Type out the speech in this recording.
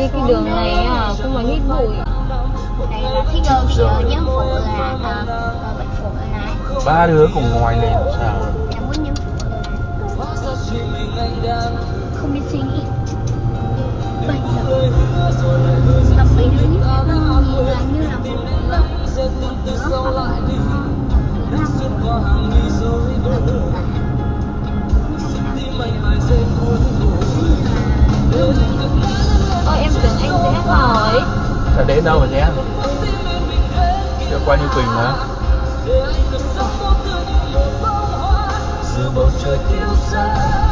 đi cái đường này cũng là ít bụi. Này là thích nhắm phụ là bệnh phụ là ba đứa cùng ngồi lên sao? em muốn nhắm phụ là không biết suy nghĩ. Bây giờ gặp mấy đứa nhất nhìn là như là một đứa hoặc là Em tưởng anh sẽ hỏi. Đã đến đâu mà nhé? Chưa qua Như Quỳnh mà. Giữa bầu trời tiêu xa